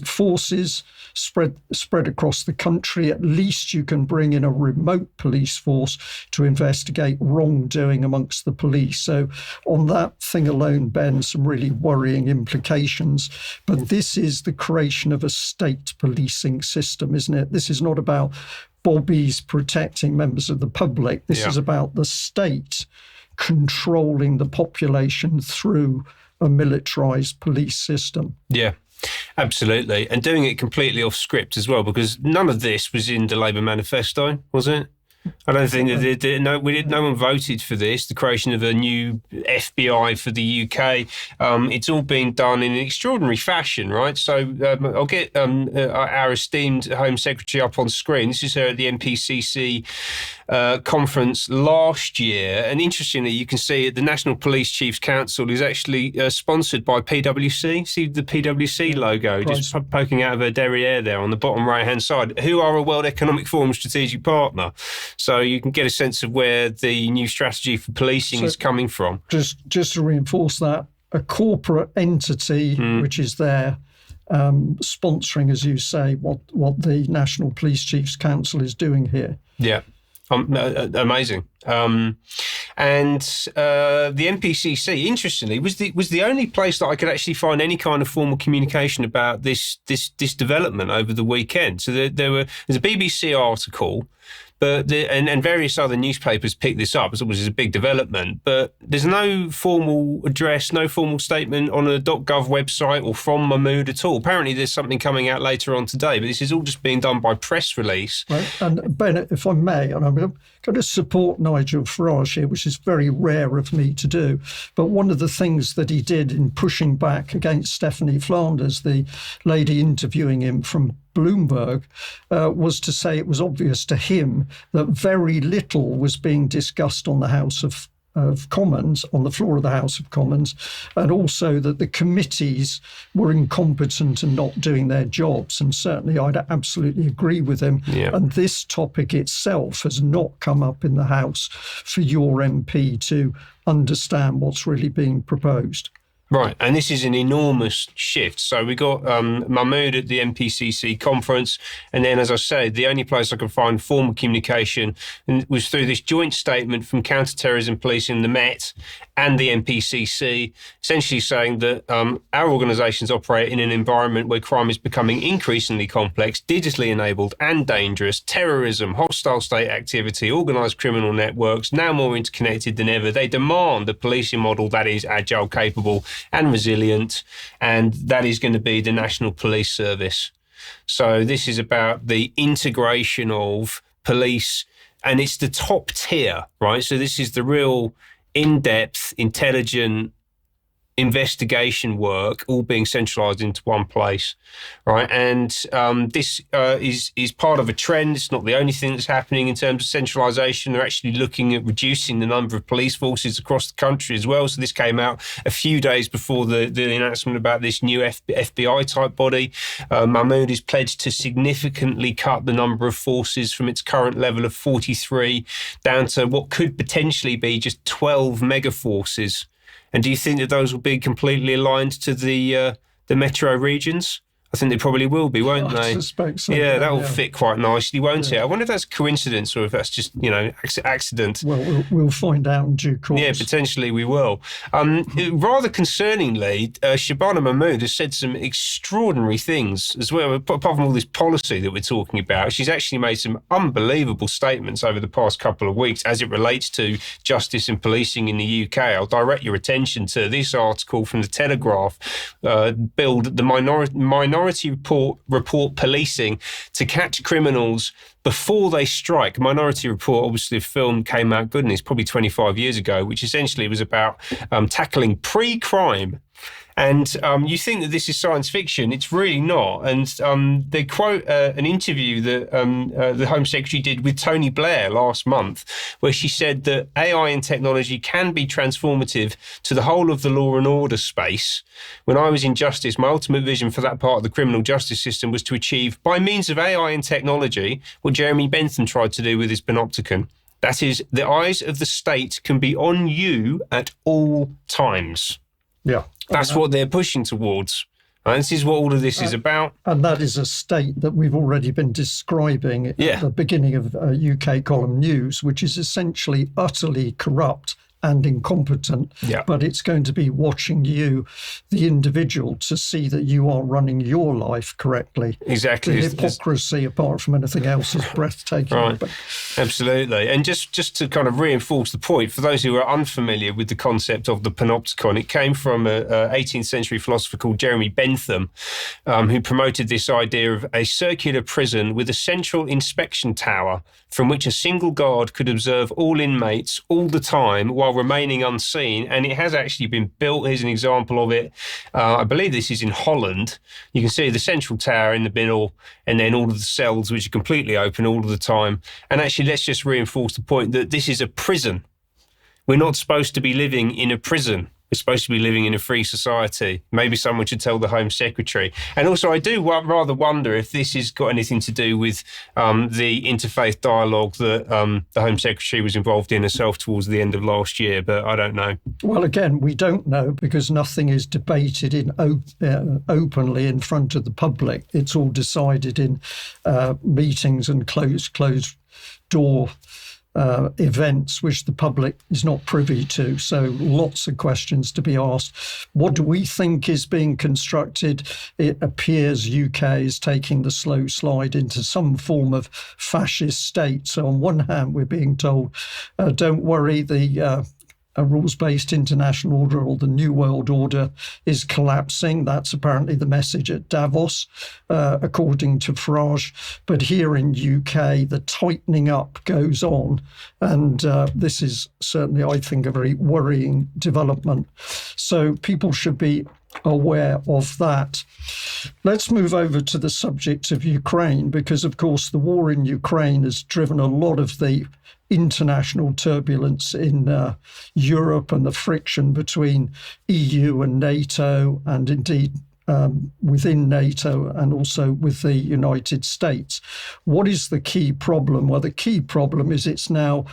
forces spread across the country, at least you can bring in a remote police force to investigate wrongdoing amongst the police. So on that thing alone, Ben, some really worrying implications. But this is the creation of a state policing system, isn't it? This is not about bobbies protecting members of the public. This is about the state controlling the population through a militarised police system. Yeah, absolutely. And doing it completely off script as well, because none of this was in the Labour manifesto, was it? I don't think that no one voted for this, the creation of a new FBI for the UK. It's all being done in an extraordinary fashion, right? So I'll get our esteemed Home Secretary up on screen. This is her at the NPCC conference last year. And interestingly, you can see the National Police Chiefs Council is actually sponsored by PwC. See the PwC logo just poking out of her derriere there on the bottom right-hand side, who are a World Economic Forum strategic partner. So you can get a sense of where the new strategy for policing is coming from. Just to reinforce that, a corporate entity which is there sponsoring, as you say, what the National Police Chiefs Council is doing here. Yeah. Amazing. And the NPCC, interestingly, was the only place that I could actually find any kind of formal communication about this development over the weekend. So there's a BBC article, but and various other newspapers picked this up, as it was a big development. But there's no formal address, no formal statement on a .gov website or from Mahmood at all. Apparently, there's something coming out later on today, but this is all just being done by press release. Right. And Ben, if I may, and I'm going to support Nigel Farage here, which is very rare of me to do. But one of the things that he did in pushing back against Stephanie Flanders, the lady interviewing him from Bloomberg, was to say it was obvious to him that very little was being discussed on the House of of Commons, on the floor of the House of Commons, and also that the committees were incompetent and not doing their jobs. And certainly I'd absolutely agree with him. Yeah. And this topic itself has not come up in the House for your MP to understand what's really being proposed. Right, and this is an enormous shift. So we got Mahmoud at the MPCC conference, and then, as I said, the only place I could find formal communication was through this joint statement from counter-terrorism policing, the Met, and the MPCC, essentially saying that our organisations operate in an environment where crime is becoming increasingly complex, digitally enabled and dangerous. Terrorism, hostile state activity, organised criminal networks, now more interconnected than ever. They demand a policing model that is agile, capable and resilient, and that is going to be the National Police Service. So this is about the integration of police, and it's the top tier, right? So this is the real in-depth, intelligent investigation work all being centralised into one place, right? And this is part of a trend. It's not the only thing that's happening in terms of centralisation. They're actually looking at reducing the number of police forces across the country as well. So this came out a few days before the announcement about this new FBI type body. Mahmoud is pledged to significantly cut the number of forces from its current level of 43 down to what could potentially be just 12 mega forces. And do you think that those will be completely aligned to the metro regions? I think they probably will be, won't they? I suspect so. Yeah, that will fit quite nicely, won't it? I wonder if that's coincidence or if that's just, accident. Well, we'll find out in due course. Yeah, potentially we will. Rather concerningly, Shabana Mahmoud has said some extraordinary things as well. Apart from all this policy that we're talking about, she's actually made some unbelievable statements over the past couple of weeks as it relates to justice and policing in the UK. I'll direct your attention to this article from the Telegraph, billed the Minority Report policing to catch criminals before they strike. Minority Report, obviously a film came out, goodness, probably 25 years ago, which essentially was about tackling pre-crime. And you think that this is science fiction. It's really not. And they quote an interview that the Home Secretary did with Tony Blair last month, where she said that AI and technology can be transformative to the whole of the law and order space. When I was in justice, my ultimate vision for that part of the criminal justice system was to achieve, by means of AI and technology, what Jeremy Bentham tried to do with his panopticon. That is, the eyes of the state can be on you at all times. Yeah. That's what they're pushing towards. And this is what all of this is about. And that is a state that we've already been describing at the beginning of UK Column News, which is essentially utterly corrupt and incompetent, but it's going to be watching you, the individual, to see that you are running your life correctly. Exactly. The hypocrisy, apart from anything else, is breathtaking. Right. But absolutely. And just to kind of reinforce the point, for those who are unfamiliar with the concept of the panopticon, it came from an 18th century philosopher called Jeremy Bentham, who promoted this idea of a circular prison with a central inspection tower from which a single guard could observe all inmates all the time while remaining unseen. And it has actually been built. Here's an example of it. I believe this is in Holland. You can see the central tower in the middle and then all of the cells which are completely open all of the time. And actually, let's just reinforce the point that this is a prison. We're not supposed to be living in a prison. We're supposed to be living in a free society. Maybe someone should tell the Home Secretary. And also, I do rather wonder if this has got anything to do with the interfaith dialogue that the Home Secretary was involved in herself towards the end of last year, but I don't know. Well, again, we don't know because nothing is debated in openly in front of the public. It's all decided in meetings and closed door events which the public is not privy to. So lots of questions to be asked. What do we think is being constructed? It appears UK is taking the slow slide into some form of fascist state. So on one hand, we're being told, don't worry, the a rules-based international order, or the New World Order, is collapsing. That's apparently the message at Davos, according to Farage. But here in UK, the tightening up goes on. And this is certainly, I think, a very worrying development. So people should be aware of that. Let's move over to the subject of Ukraine, because, of course, the war in Ukraine has driven a lot of the international turbulence in Europe and the friction between EU and NATO, and indeed within NATO and also with the United States. What is the key problem? Well, the key problem is it's now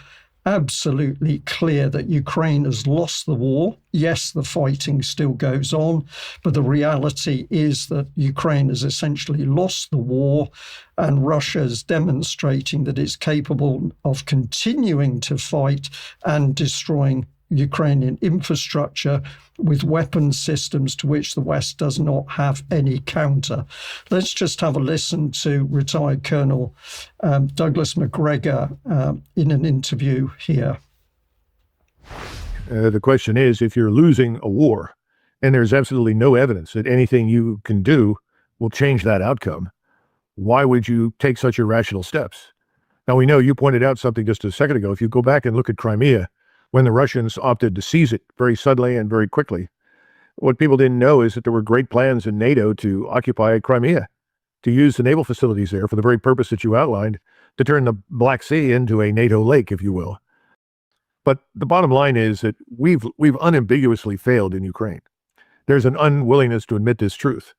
absolutely clear that Ukraine has lost the war. Yes, the fighting still goes on, but the reality is that Ukraine has essentially lost the war, and Russia is demonstrating that it's capable of continuing to fight and destroying Ukrainian infrastructure with weapon systems to which the West does not have any counter. Let's just have a listen to retired Colonel Douglas Macgregor in an interview here. The question is, if you're losing a war and there's absolutely no evidence that anything you can do will change that outcome, why would you take such irrational steps? Now, we know you pointed out something just a second ago. If you go back and look at Crimea, when the Russians opted to seize it very suddenly and very quickly, what people didn't know is that there were great plans in NATO to occupy Crimea, to use the naval facilities there for the very purpose that you outlined, to turn the Black Sea into a NATO lake, if you will. But the bottom line is that we've unambiguously failed in Ukraine. There's an unwillingness to admit this truth.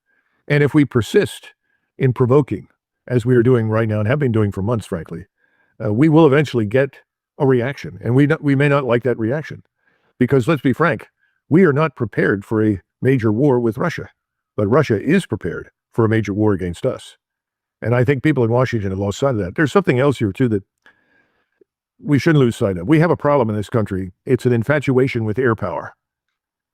And if we persist in provoking, as we are doing right now and have been doing for months, frankly, we will eventually get a reaction. And we may not like that reaction. Because let's be frank, we are not prepared for a major war with Russia. But Russia is prepared for a major war against us. And I think people in Washington have lost sight of that. There's something else here, too, that we shouldn't lose sight of. We have a problem in this country. It's an infatuation with air power.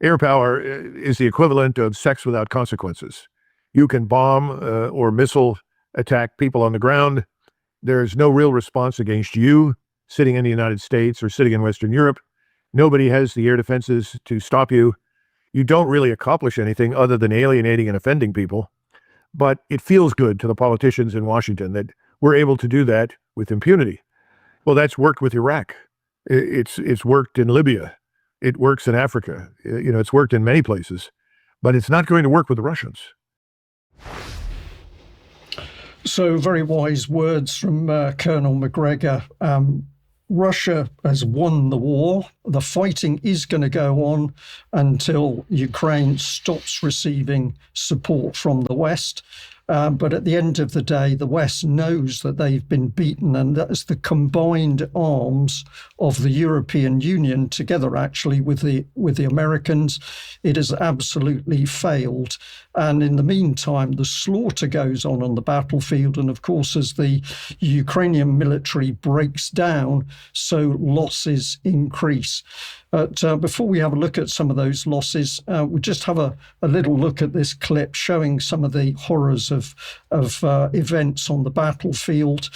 Air power is the equivalent of sex without consequences. You can bomb or missile attack people on the ground. There's no real response against you sitting in the United States or sitting in Western Europe. Nobody has the air defenses to stop you. You don't really accomplish anything other than alienating and offending people. But it feels good to the politicians in Washington that we're able to do that with impunity. Well, that's worked with Iraq. It's worked in Libya. It works in Africa. It's worked in many places. But it's not going to work with the Russians. So very wise words from Colonel Macgregor. Russia has won the war. The fighting is going to go on until Ukraine stops receiving support from the West. But at the end of the day, the West knows that they've been beaten, and that is the combined arms of the European Union together, actually, with the Americans. It has absolutely failed. And in the meantime, the slaughter goes on the battlefield. And of course, as the Ukrainian military breaks down, so losses increase. But before we have a look at some of those losses, we'll just have a little look at this clip showing some of the horrors of events on the battlefield.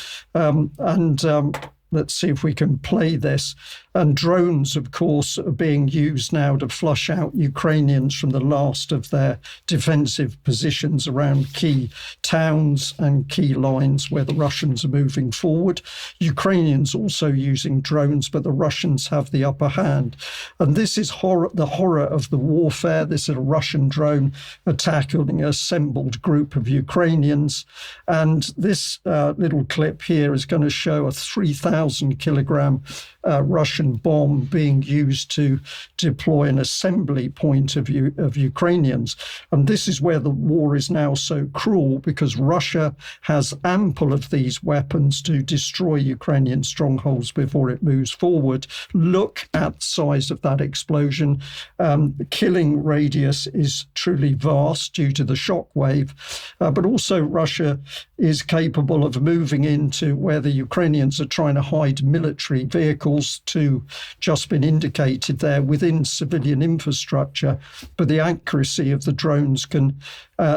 Let's see if we can play this. And drones, of course, are being used now to flush out Ukrainians from the last of their defensive positions around key towns and key lines where the Russians are moving forward. Ukrainians also using drones, but the Russians have the upper hand. And this is the horror of the warfare. This is a Russian drone attacking an assembled group of Ukrainians. And this little clip here is going to show a 3,000 kilogram Russian bomb being used to deploy an assembly point of Ukrainians. And this is where the war is now so cruel, because Russia has ample of these weapons to destroy Ukrainian strongholds before it moves forward. Look at the size of that explosion. The killing radius is truly vast due to the shock wave, but also Russia is capable of moving into where the Ukrainians are trying to hide military vehicles, to just been indicated there within civilian infrastructure, but the accuracy of the drones can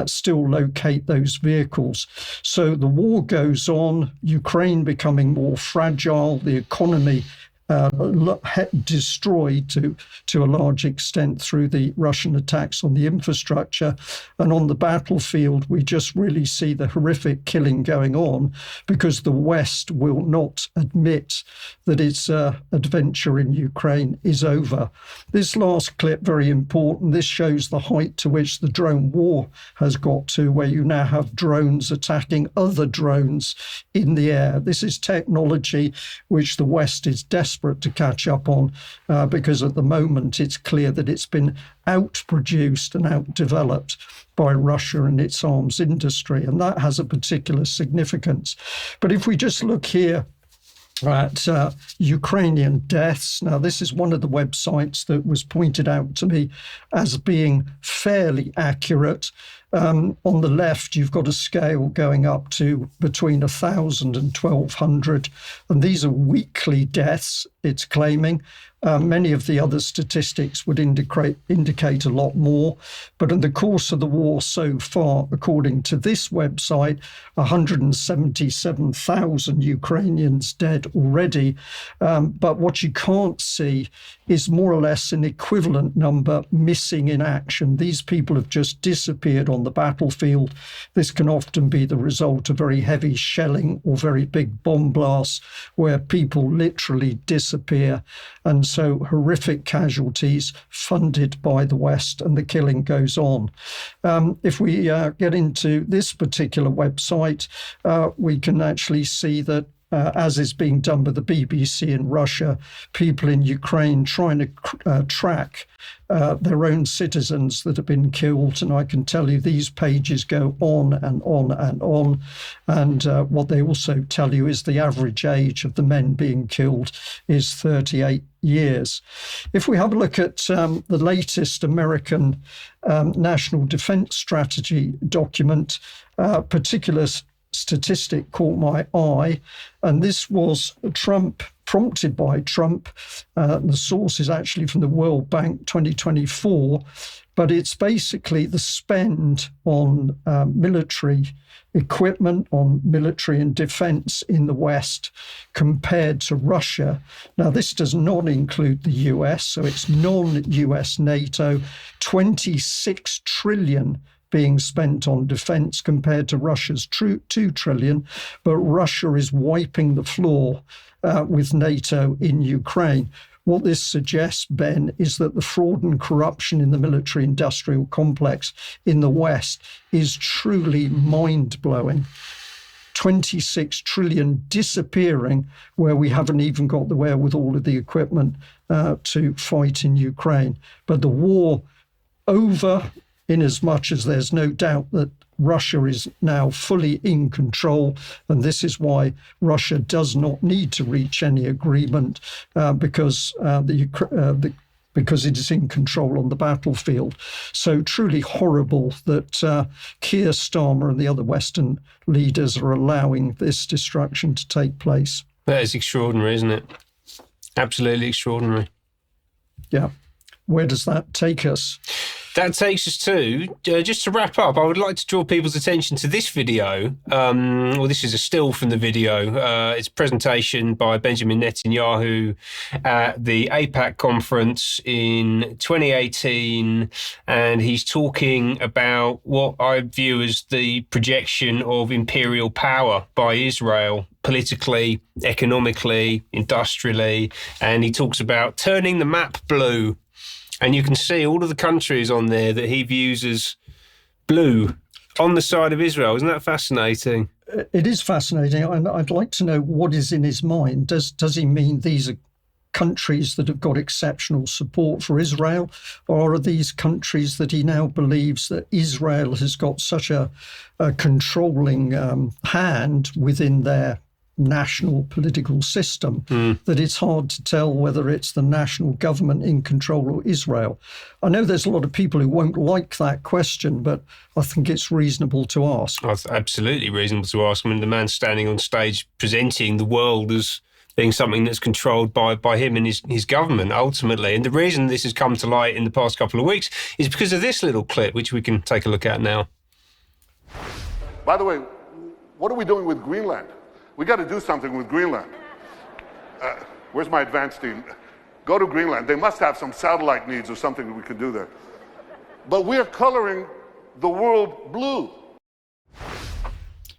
still locate those vehicles. So the war goes on, Ukraine becoming more fragile, the economy destroyed to a large extent through the Russian attacks on the infrastructure. And on the battlefield, we just really see the horrific killing going on because the West will not admit that its adventure in Ukraine is over. This last clip, very important. This shows the height to which the drone war has got to, where you now have drones attacking other drones in the air. This is technology which the West is desperate to catch up on because at the moment it's clear that it's been outproduced and outdeveloped by Russia and its arms industry, and that has a particular significance. But if we just look here at Ukrainian deaths. Now, this is one of the websites that was pointed out to me as being fairly accurate. On the left, you've got a scale going up to between 1,000 and 1,200, and these are weekly deaths, it's claiming. Many of the other statistics would indicate a lot more. But in the course of the war so far, according to this website, 177,000 Ukrainians dead already. But what you can't see is more or less an equivalent number missing in action. These people have just disappeared on the battlefield. This can often be the result of very heavy shelling or very big bomb blasts where people literally disappear. And so horrific casualties funded by the West, and the killing goes on. If we get into this particular website, we can actually see that as is being done by the BBC in Russia, people in Ukraine trying to track their own citizens that have been killed. And I can tell you these pages go on and on and on. And what they also tell you is the average age of the men being killed is 38 years. If we have a look at the latest American National Defense Strategy document, particular statistic caught my eye, and this was prompted by Trump. The source is actually from the World Bank 2024, but it's basically the spend on military equipment, on military and defense in the West compared to Russia. Now, this does not include the US, so it's non-US NATO, 26 trillion being spent on defense compared to Russia's 2 trillion, but Russia is wiping the floor with NATO in Ukraine. What this suggests, Ben, is that the fraud and corruption in the military-industrial complex in the West is truly mind-blowing. 26 trillion disappearing where we haven't even got the wherewithal of the equipment to fight in Ukraine. But the war over, in as much as there's no doubt that Russia is now fully in control, and this is why Russia does not need to reach any agreement because it is in control on the battlefield. So truly horrible that Keir Starmer and the other Western leaders are allowing this destruction to take place. That is extraordinary, isn't it? Absolutely extraordinary. Yeah. Where does that take us? That takes us to, just to wrap up, I would like to draw people's attention to this video. Well, this is a still from the video. It's a presentation by Benjamin Netanyahu at the AIPAC conference in 2018. And he's talking about what I view as the projection of imperial power by Israel, politically, economically, industrially. And he talks about turning the map blue. And you can see all of the countries on there that he views as blue on the side of Israel. Isn't that fascinating? It is fascinating. And I'd like to know what is in his mind. Does he mean these are countries that have got exceptional support for Israel? Or are these countries that he now believes that Israel has got such a controlling hand within their national political system that it's hard to tell whether it's the national government in control or Israel? I know there's a lot of people who won't like that question, but I think it's reasonable to ask. It's absolutely reasonable to ask. I mean, the man standing on stage presenting the world as being something that's controlled by him and his government, ultimately. And the reason this has come to light in the past couple of weeks is because of this little clip, which we can take a look at now. By the way, what are we doing with Greenland? We got to do something with Greenland. Where's my advanced team? Go to Greenland. They must have some satellite needs or something that we can do there. But we're coloring the world blue.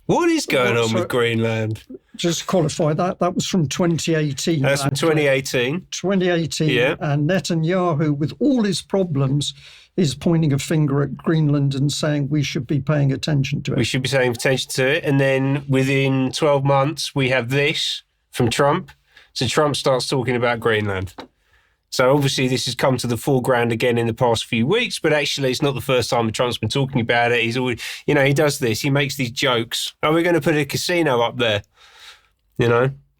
What is going on with Greenland? Just to qualify that was from 2018. That's from 2018. 2018. Yeah. And Netanyahu, with all his problems, is pointing a finger at Greenland and saying we should be paying attention to it. We should be paying attention to it. And then within 12 months, we have this from Trump. So Trump starts talking about Greenland. So obviously this has come to the foreground again in the past few weeks, but actually it's not the first time that Trump's been talking about it. He's always, he does this. He makes these jokes. Oh, we're going to put a casino up there,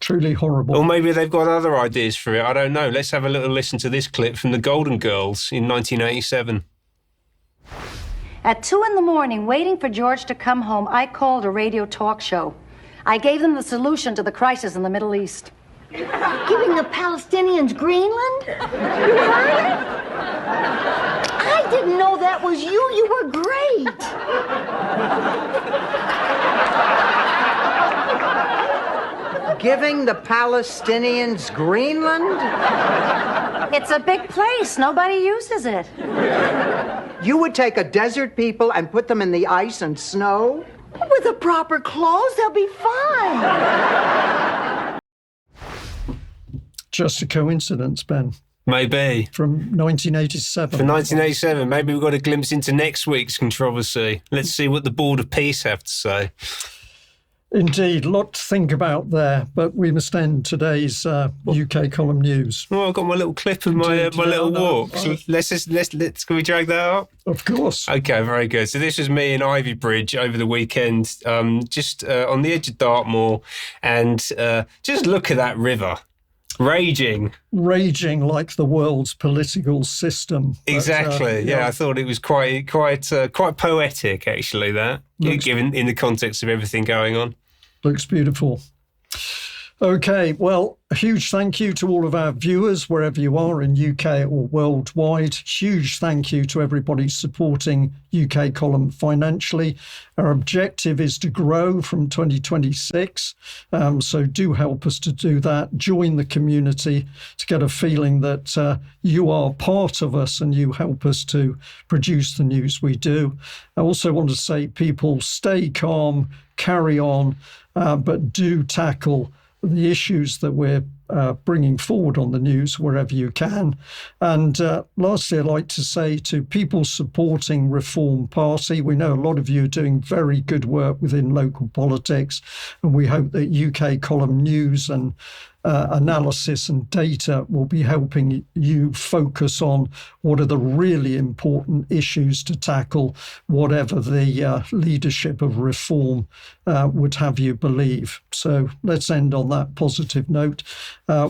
Truly horrible. Or maybe they've got other ideas for it. I don't know. Let's have a little listen to this clip from the Golden Girls in 1987. At 2 a.m, waiting for George to come home, I called a radio talk show. I gave them the solution to the crisis in the Middle East. Giving the Palestinians Greenland? You heard it? I didn't know that was you. You were great. Giving the Palestinians Greenland? It's a big place. Nobody uses it. You would take a desert people and put them in the ice and snow? With the proper clothes, they'll be fine. Just a coincidence, Ben. Maybe. From 1987. From 1987. Maybe we've got a glimpse into next week's controversy. Let's see what the Board of Peace have to say. Indeed, a lot to think about there, but we must end today's UK column news. Well, I've got my little clip of my little walk. So can we drag that up? Of course. Okay, very good. So this was me in Ivy Bridge over the weekend, just on the edge of Dartmoor, and just look at that river. Raging like the world's political system. Exactly. I thought it was quite poetic, actually. That given in the context of everything going on. Looks beautiful. Okay, well, a huge thank you to all of our viewers, wherever you are in UK or worldwide. Huge thank you to everybody supporting UK Column financially. Our objective is to grow from 2026, so do help us to do that. Join the community to get a feeling that you are part of us and you help us to produce the news we do. I also want to say, people, stay calm, carry on, but do tackle the issues that we're bringing forward on the news wherever you can. And lastly, I'd like to say to people supporting Reform Party, we know a lot of you are doing very good work within local politics, and we hope that UK Column news and analysis and data will be helping you focus on what are the really important issues to tackle, whatever the leadership of Reform would have you believe. So let's end on that positive note.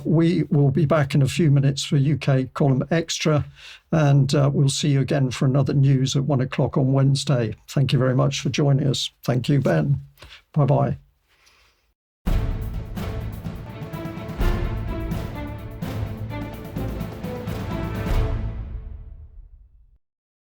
We will be back in a few minutes for UK Column Extra, and we'll see you again for another news at 1 o'clock on Wednesday. Thank you very much for joining us. Thank you, Ben. Bye-bye.